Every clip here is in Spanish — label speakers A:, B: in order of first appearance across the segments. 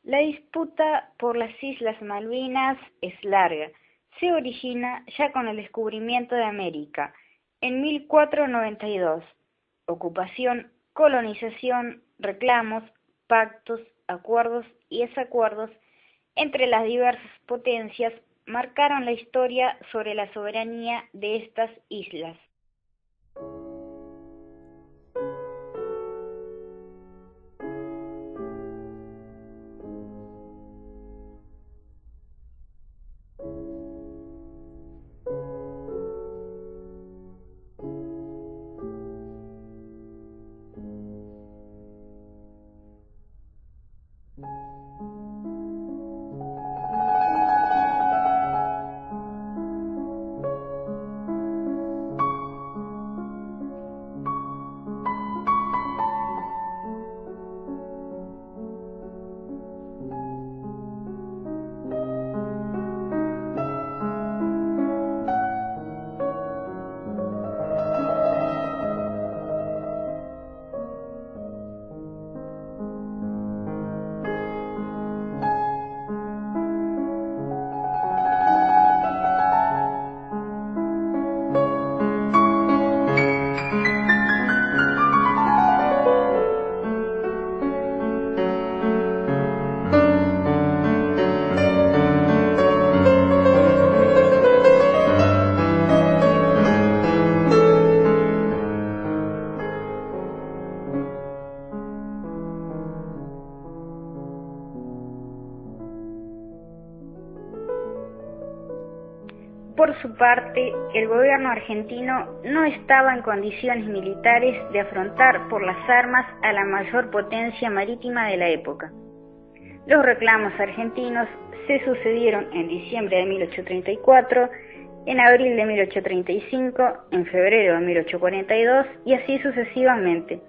A: La disputa por las Islas Malvinas es larga. Se origina ya con el descubrimiento de América, en 1492. Ocupación, colonización, reclamos, pactos, acuerdos y desacuerdos entre las diversas potencias marcaron la historia sobre la soberanía de estas islas. Por su parte, el gobierno argentino no estaba en condiciones militares de afrontar por las armas a la mayor potencia marítima de la época. Los reclamos argentinos se sucedieron en diciembre de 1834, en abril de 1835, en febrero de 1842 y así sucesivamente,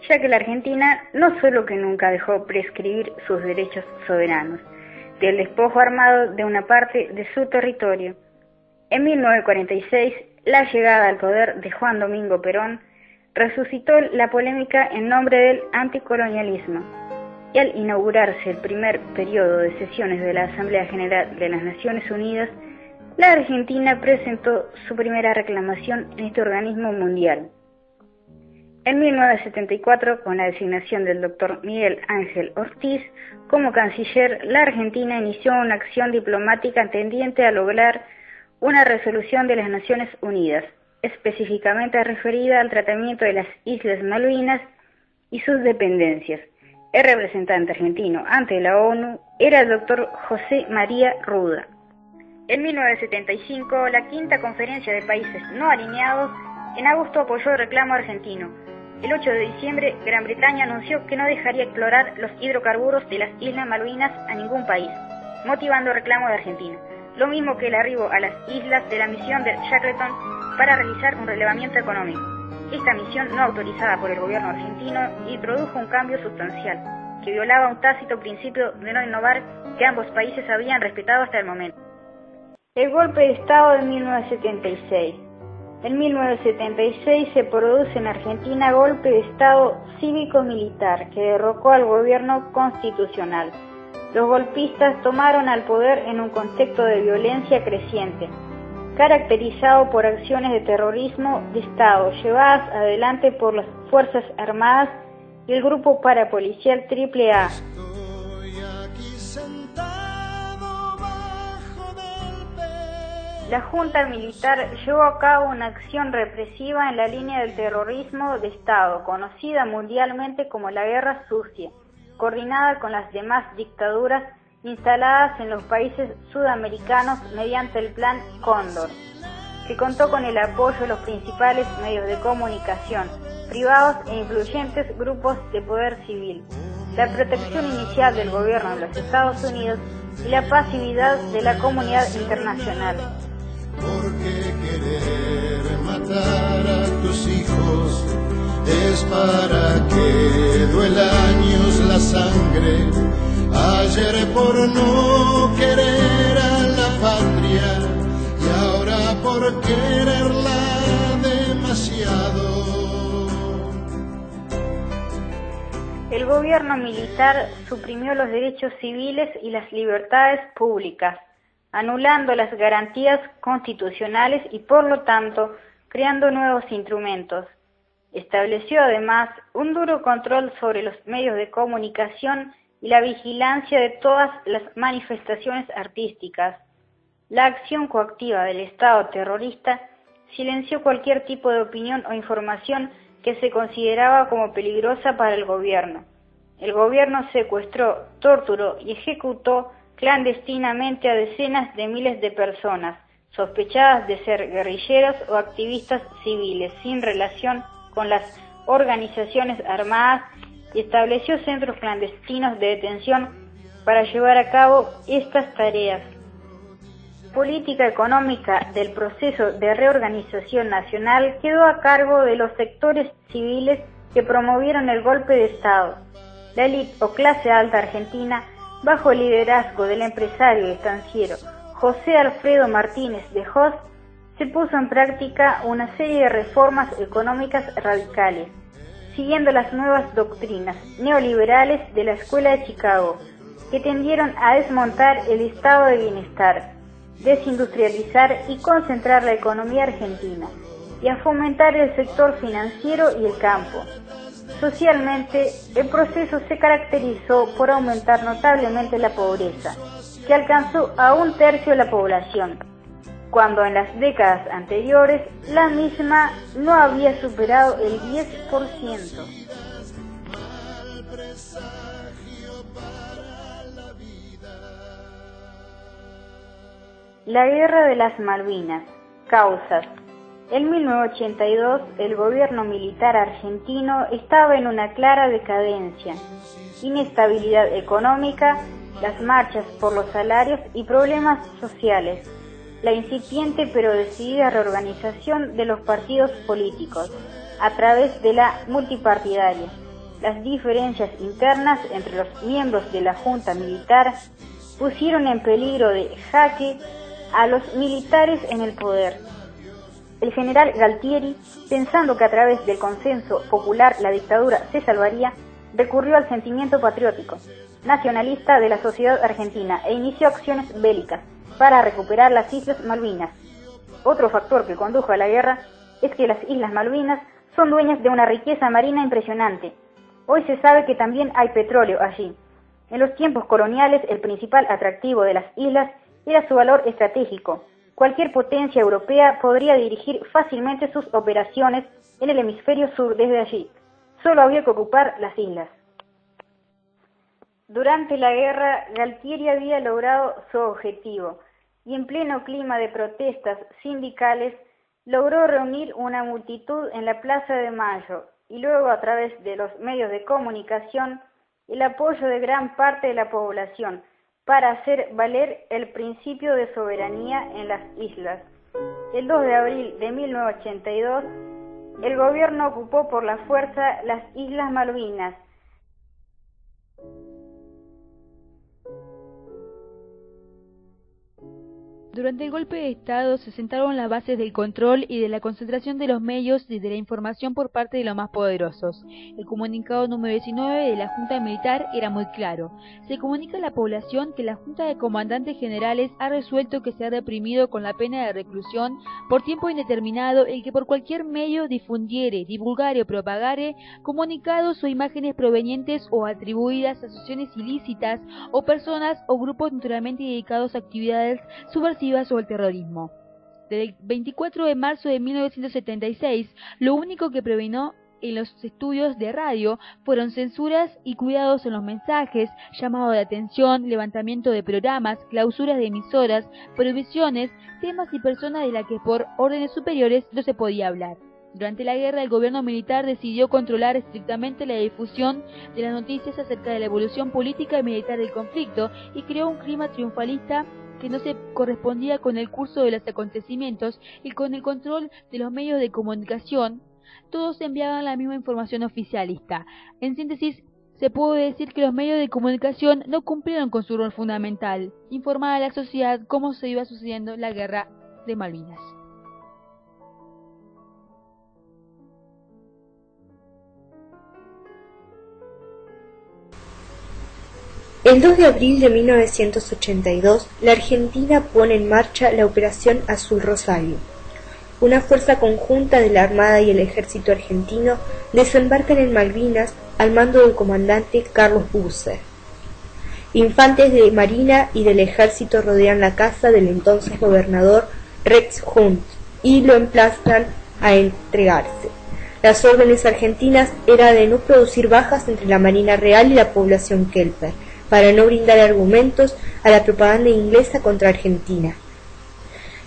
A: ya que la Argentina no solo que nunca dejó prescribir sus derechos soberanos, del despojo armado de una parte de su territorio. En 1946, la llegada al poder de Juan Domingo Perón resucitó la polémica en nombre del anticolonialismo, y al inaugurarse el primer periodo de sesiones de la Asamblea General de las Naciones Unidas, la Argentina presentó su primera reclamación en este organismo mundial. En 1974, con la designación del Dr. Miguel Ángel Ortiz como canciller, la Argentina inició una acción diplomática tendiente a lograr una resolución de las Naciones Unidas, específicamente referida al tratamiento de las Islas Malvinas y sus dependencias. El representante argentino ante la ONU era el doctor José María Ruda. En 1975, la quinta conferencia de países no alineados en agosto apoyó el reclamo argentino. El 8 de diciembre, Gran Bretaña anunció que no dejaría explorar los hidrocarburos de las Islas Malvinas a ningún país, motivando el reclamo de Argentina. Lo mismo que el arribo a las islas de la misión de Shackleton para realizar un relevamiento económico. Esta misión, no autorizada por el gobierno argentino, introdujo un cambio sustancial, que violaba un tácito principio de no innovar que ambos países habían respetado hasta el momento. El golpe de Estado de 1976. En 1976 se produce en Argentina golpe de Estado cívico-militar que derrocó al gobierno constitucional. Los golpistas tomaron al poder en un contexto de violencia creciente, caracterizado por acciones de terrorismo de Estado llevadas adelante por las Fuerzas Armadas y el grupo parapolicial AAA. La Junta Militar llevó a cabo una acción represiva en la línea del terrorismo de Estado, conocida mundialmente como la Guerra Sucia, coordinada con las demás dictaduras instaladas en los países sudamericanos mediante el Plan Cóndor, que contó con el apoyo de los principales medios de comunicación, privados e influyentes grupos de poder civil, la protección inicial del gobierno de los Estados Unidos y la pasividad de la comunidad internacional.
B: Porque querer matar a tus hijos es para que duela años la sangre. Ayer por no querer a la patria y ahora por quererla demasiado.
A: El gobierno militar suprimió los derechos civiles y las libertades públicas, anulando las garantías constitucionales y por lo tanto creando nuevos instrumentos. Estableció además un duro control sobre los medios de comunicación y la vigilancia de todas las manifestaciones artísticas. La acción coactiva del Estado terrorista silenció cualquier tipo de opinión o información que se consideraba como peligrosa para el gobierno. El gobierno secuestró, torturó y ejecutó clandestinamente a decenas de miles de personas, sospechadas de ser guerrilleros o activistas civiles sin relación con las organizaciones armadas, y estableció centros clandestinos de detención para llevar a cabo estas tareas. Política económica del proceso de reorganización nacional quedó a cargo de los sectores civiles que promovieron el golpe de Estado. La élite o clase alta argentina, bajo el liderazgo del empresario y estanciero José Alfredo Martínez de Hoz, se puso en práctica una serie de reformas económicas radicales, siguiendo las nuevas doctrinas neoliberales de la Escuela de Chicago, que tendieron a desmontar el estado de bienestar, desindustrializar y concentrar la economía argentina, y a fomentar el sector financiero y el campo. Socialmente, el proceso se caracterizó por aumentar notablemente la pobreza, que alcanzó a 1/3 de la población, cuando en las décadas anteriores la misma no había superado el 10%. La Guerra de las Malvinas. Causas. En 1982, el gobierno militar argentino estaba en una clara decadencia, inestabilidad económica, las marchas por los salarios y problemas sociales, la incipiente pero decidida reorganización de los partidos políticos a través de la multipartidaria, las diferencias internas entre los miembros de la Junta Militar pusieron en peligro de jaque a los militares en el poder. El general Galtieri, pensando que a través del consenso popular la dictadura se salvaría, recurrió al sentimiento patriótico, nacionalista de la sociedad argentina e inició acciones bélicas para recuperar las Islas Malvinas. Otro factor que condujo a la guerra es que las Islas Malvinas son dueñas de una riqueza marina impresionante. Hoy se sabe que también hay petróleo allí. En los tiempos coloniales, el principal atractivo de las islas era su valor estratégico. Cualquier potencia europea podría dirigir fácilmente sus operaciones en el hemisferio sur desde allí. Solo había que ocupar las islas. Durante la guerra, Galtieri había logrado su objetivo y en pleno clima de protestas sindicales logró reunir una multitud en la Plaza de Mayo y luego a través de los medios de comunicación el apoyo de gran parte de la población para hacer valer el principio de soberanía en las islas. El 2 de abril de 1982, el gobierno ocupó por la fuerza las Islas Malvinas.
C: Durante el golpe de Estado se sentaron las bases del control y de la concentración de los medios y de la información por parte de los más poderosos. El comunicado número 19 de la Junta Militar era muy claro. Se comunica a la población que la Junta de Comandantes Generales ha resuelto que se ha reprimido con la pena de reclusión por tiempo indeterminado el que por cualquier medio difundiere, divulgare o propagare comunicados o imágenes provenientes o atribuidas a asociaciones ilícitas o personas o grupos naturalmente dedicados a actividades subversivas o el terrorismo. Desde el 24 de marzo de 1976, lo único que previnó en los estudios de radio fueron censuras y cuidados en los mensajes, llamado de atención, levantamiento de programas, clausuras de emisoras, prohibiciones, temas y personas de las que por órdenes superiores no se podía hablar. Durante la guerra, el gobierno militar decidió controlar estrictamente la difusión de las noticias acerca de la evolución política y militar del conflicto y creó un clima triunfalista que no se correspondía con el curso de los acontecimientos y con el control de los medios de comunicación. Todos enviaban la misma información oficialista. En síntesis, se puede decir que los medios de comunicación no cumplieron con su rol fundamental, informar a la sociedad cómo se iba sucediendo la guerra de Malvinas.
D: El 2 de abril de 1982, la Argentina pone en marcha la Operación Azul Rosario. Una fuerza conjunta de la Armada y el Ejército argentino desembarcan en Malvinas al mando del comandante Carlos Busser. Infantes de Marina y del Ejército rodean la casa del entonces gobernador Rex Hunt y lo emplazan a entregarse. Las órdenes argentinas eran de no producir bajas entre la Marina Real y la población Kelper, para no brindar argumentos a la propaganda inglesa contra Argentina.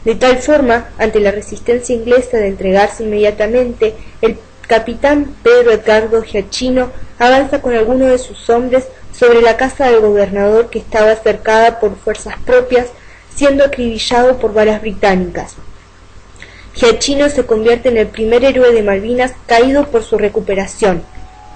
D: De tal forma, ante la resistencia inglesa de entregarse inmediatamente, el capitán Pedro Edgardo Giachino avanza con algunos de sus hombres sobre la casa del gobernador, que estaba cercada por fuerzas propias, siendo acribillado por balas británicas. Giachino se convierte en el primer héroe de Malvinas caído por su recuperación.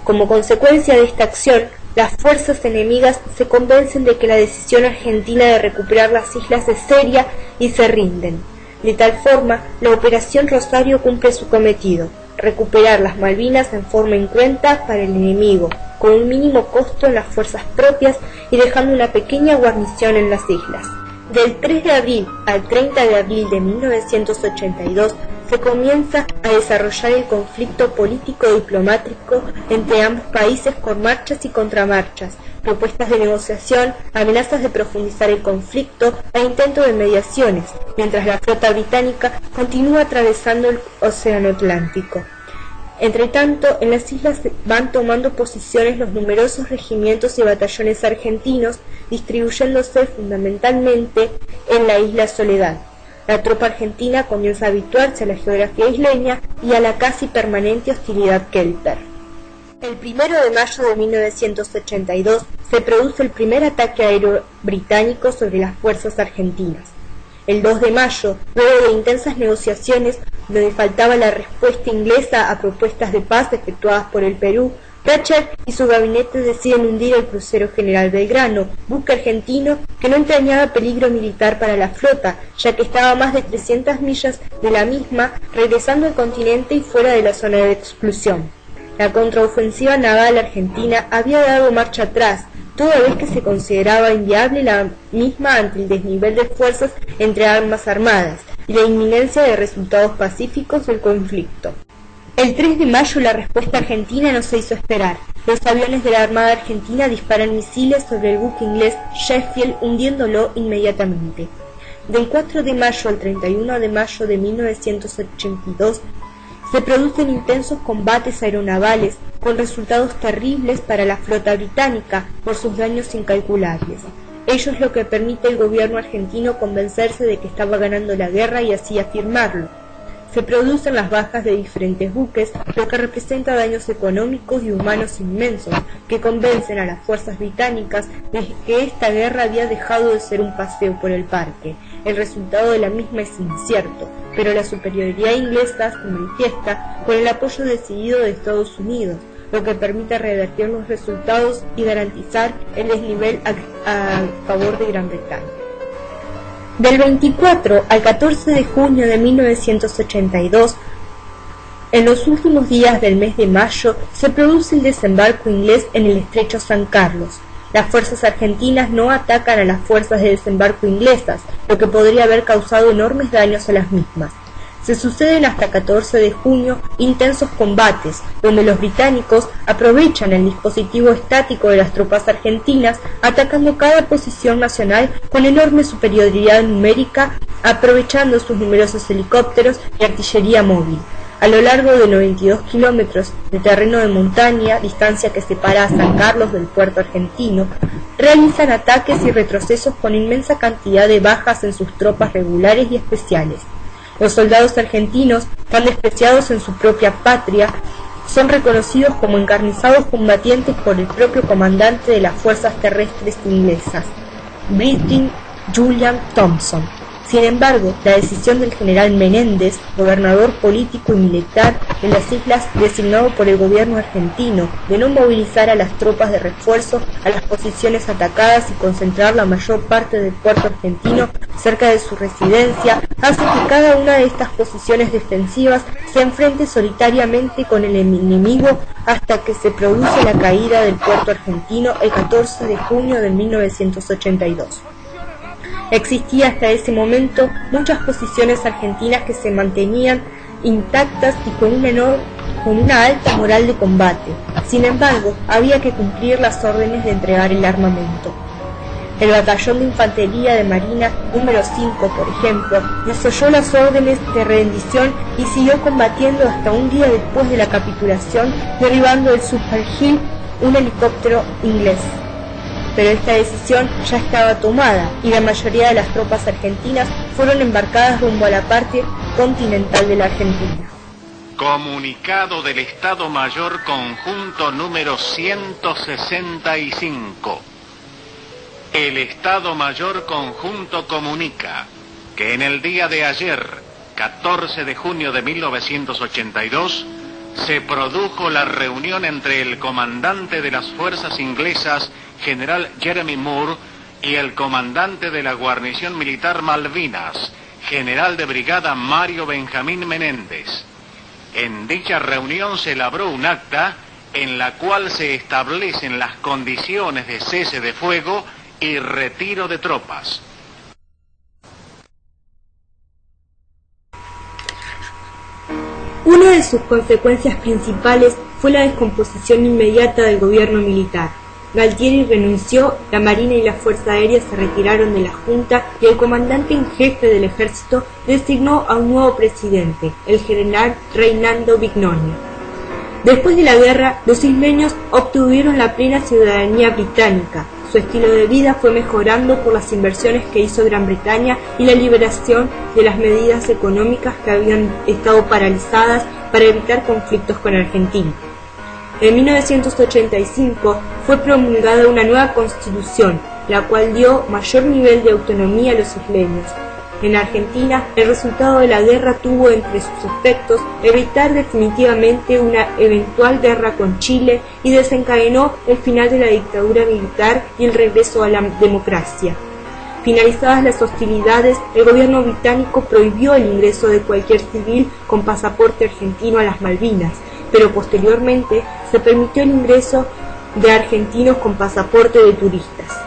D: Como consecuencia de esta acción, las fuerzas enemigas se convencen de que la decisión argentina de recuperar las islas es seria y se rinden. De tal forma, la Operación Rosario cumple su cometido: recuperar las Malvinas en forma incruenta para el enemigo, con un mínimo costo en las fuerzas propias y dejando una pequeña guarnición en las islas. Del 3 de abril al 30 de abril de 1982 se comienza a desarrollar el conflicto político-diplomático entre ambos países con marchas y contramarchas, propuestas de negociación, amenazas de profundizar el conflicto e intentos de mediaciones, mientras la flota británica continúa atravesando el Océano Atlántico. Entretanto, en las islas van tomando posiciones los numerosos regimientos y batallones argentinos, distribuyéndose fundamentalmente en la isla Soledad. La tropa argentina comienza a habituarse a la geografía isleña y a la casi permanente hostilidad kelper. El 1 de mayo de 1982 se produce el primer ataque aéreo británico sobre las fuerzas argentinas. El 2 de mayo, luego de intensas negociaciones donde faltaba la respuesta inglesa a propuestas de paz efectuadas por el Perú, Thatcher y su gabinete deciden hundir el crucero General Belgrano, buque argentino que no entrañaba peligro militar para la flota, ya que estaba a más de 300 millas de la misma, regresando al continente y fuera de la zona de exclusión. La contraofensiva naval argentina había dado marcha atrás, toda vez que se consideraba inviable la misma ante el desnivel de fuerzas entre ambas armadas y la inminencia de resultados pacíficos del conflicto. El 3 de mayo la respuesta argentina no se hizo esperar. Los aviones de la Armada Argentina disparan misiles sobre el buque inglés Sheffield, hundiéndolo inmediatamente. Del 4 de mayo al 31 de mayo de 1982 se producen intensos combates aeronavales con resultados terribles para la flota británica por sus daños incalculables. Ello es lo que permite al gobierno argentino convencerse de que estaba ganando la guerra y así afirmarlo. Se producen las bajas de diferentes buques, lo que representa daños económicos y humanos inmensos, que convencen a las fuerzas británicas de que esta guerra había dejado de ser un paseo por el parque. El resultado de la misma es incierto, pero la superioridad inglesa se manifiesta con el apoyo decidido de Estados Unidos, lo que permite revertir los resultados y garantizar el desnivel a favor de Gran Bretaña. Del 24 al 14 de junio de 1982, en los últimos días del mes de mayo, se produce el desembarco inglés en el estrecho San Carlos. Las fuerzas argentinas no atacan a las fuerzas de desembarco inglesas, lo que podría haber causado enormes daños a las mismas. Se suceden hasta 14 de junio intensos combates, donde los británicos aprovechan el dispositivo estático de las tropas argentinas, atacando cada posición nacional con enorme superioridad numérica, aprovechando sus numerosos helicópteros y artillería móvil. A lo largo de 92 kilómetros de terreno de montaña, distancia que separa a San Carlos del puerto argentino, realizan ataques y retrocesos con inmensa cantidad de bajas en sus tropas regulares y especiales. Los soldados argentinos, tan despreciados en su propia patria, son reconocidos como encarnizados combatientes por el propio comandante de las fuerzas terrestres inglesas, Brigadier Julian Thompson. Sin embargo, la decisión del general Menéndez, gobernador político y militar de las islas designado por el gobierno argentino, de no movilizar a las tropas de refuerzo a las posiciones atacadas y concentrar la mayor parte del puerto argentino cerca de su residencia, hace que cada una de estas posiciones defensivas se enfrente solitariamente con el enemigo hasta que se produce la caída del puerto argentino el 14 de junio de 1982. Existía hasta ese momento muchas posiciones argentinas que se mantenían intactas y con una alta moral de combate. Sin embargo, había que cumplir las órdenes de entregar el armamento. El batallón de infantería de Marina número 5, por ejemplo, desoyó las órdenes de rendición y siguió combatiendo hasta un día después de la capitulación, derribando el Super Hill, un helicóptero inglés. Pero esta decisión ya estaba tomada y la mayoría de las tropas argentinas fueron embarcadas rumbo a la parte continental de la Argentina.
E: Comunicado del Estado Mayor Conjunto número 165. El Estado Mayor Conjunto comunica que en el día de ayer, 14 de junio de 1982, se produjo la reunión entre el comandante de las fuerzas inglesas, general Jeremy Moore, y el comandante de la guarnición militar Malvinas, general de brigada Mario Benjamín Menéndez. En dicha reunión se elaboró un acta en la cual se establecen las condiciones de cese de fuego y retiro de tropas.
D: Una de sus consecuencias principales fue la descomposición inmediata del gobierno militar. Galtieri renunció, la Marina y la Fuerza Aérea se retiraron de la Junta y el comandante en jefe del ejército designó a un nuevo presidente, el general Reinaldo Vignoni. Después de la guerra, los isleños obtuvieron la plena ciudadanía británica. Su estilo de vida fue mejorando por las inversiones que hizo Gran Bretaña y la liberación de las medidas económicas que habían estado paralizadas para evitar conflictos con Argentina. En 1985 fue promulgada una nueva constitución, la cual dio mayor nivel de autonomía a los isleños. En Argentina, el resultado de la guerra tuvo entre sus efectos evitar definitivamente una eventual guerra con Chile y desencadenó el final de la dictadura militar y el regreso a la democracia. Finalizadas las hostilidades, el gobierno británico prohibió el ingreso de cualquier civil con pasaporte argentino a las Malvinas, pero posteriormente se permitió el ingreso de argentinos con pasaporte de turistas.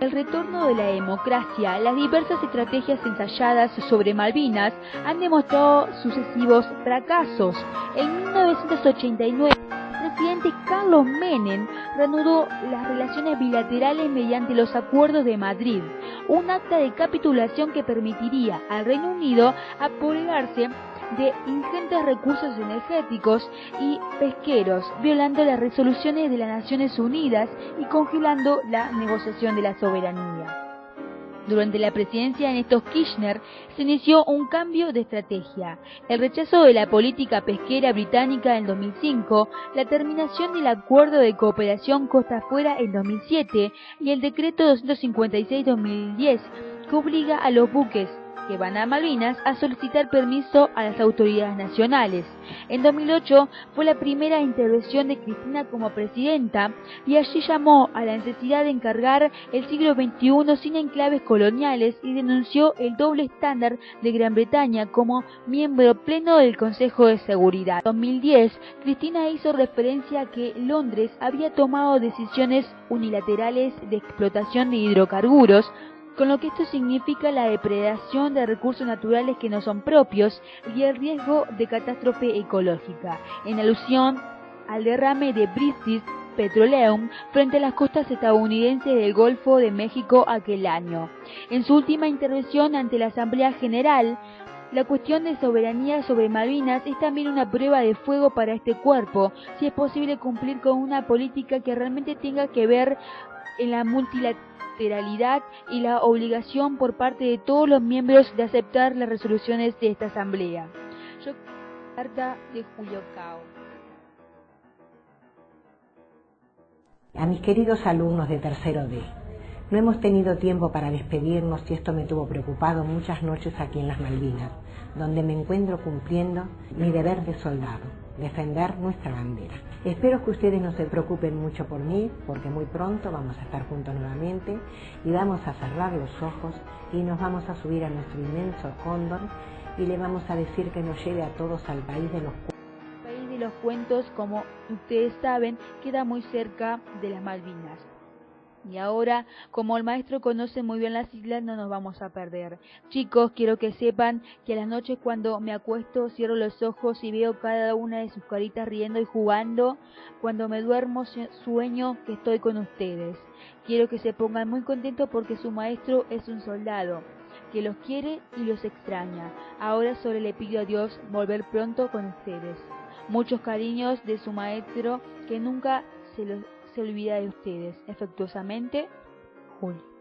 C: El retorno de la democracia, las diversas estrategias ensayadas sobre Malvinas han demostrado sucesivos fracasos. En 1989, el presidente Carlos Menem reanudó las relaciones bilaterales mediante los Acuerdos de Madrid, un acta de capitulación que permitiría al Reino Unido apoderarse de ingentes recursos energéticos y pesqueros, violando las resoluciones de las Naciones Unidas y congelando la negociación de la soberanía. Durante la presidencia de Néstor Kirchner se inició un cambio de estrategia: el rechazo de la política pesquera británica en 2005, la terminación del Acuerdo de Cooperación Costa Afuera en 2007 y el Decreto 256/2010 que obliga a los buques que van a Malvinas a solicitar permiso a las autoridades nacionales. En 2008 fue la primera intervención de Cristina como presidenta y allí llamó a la necesidad de encargar el siglo XXI sin enclaves coloniales y denunció el doble estándar de Gran Bretaña como miembro pleno del Consejo de Seguridad. En 2010, Cristina hizo referencia a que Londres había tomado decisiones unilaterales de explotación de hidrocarburos, con lo que esto significa la depredación de recursos naturales que no son propios y el riesgo de catástrofe ecológica, en alusión al derrame de British Petroleum frente a las costas estadounidenses del Golfo de México aquel año. En su última intervención ante la Asamblea General, la cuestión de soberanía sobre Malvinas es también una prueba de fuego para este cuerpo, si es posible cumplir con una política que realmente tenga que ver en la multilateralidad y la obligación por parte de todos los miembros de aceptar las resoluciones de esta asamblea. Carta de Julio Cao.
F: A mis queridos alumnos de tercero D, No hemos tenido tiempo para despedirnos y esto me tuvo preocupado muchas noches aquí en las Malvinas, donde me encuentro cumpliendo mi deber de soldado, defender nuestra bandera. Espero que ustedes no se preocupen mucho por mí, porque muy pronto vamos a estar juntos nuevamente y vamos a cerrar los ojos y nos vamos a subir a nuestro inmenso cóndor y le vamos a decir que nos lleve a todos al país de los cuentos.
C: El país de los cuentos, como ustedes saben, queda muy cerca de las Malvinas. Y ahora, como el maestro conoce muy bien las islas, no nos vamos a perder. Chicos, quiero que sepan que a las noches cuando me acuesto cierro los ojos y veo cada una de sus caritas riendo y jugando. Cuando me duermo sueño que estoy con ustedes. Quiero que se pongan muy contentos porque su maestro es un soldado que los quiere y los extraña. Ahora solo le pido a Dios volver pronto con ustedes. Muchos cariños de su maestro que nunca se olvida de ustedes. Afectuosamente, Juli.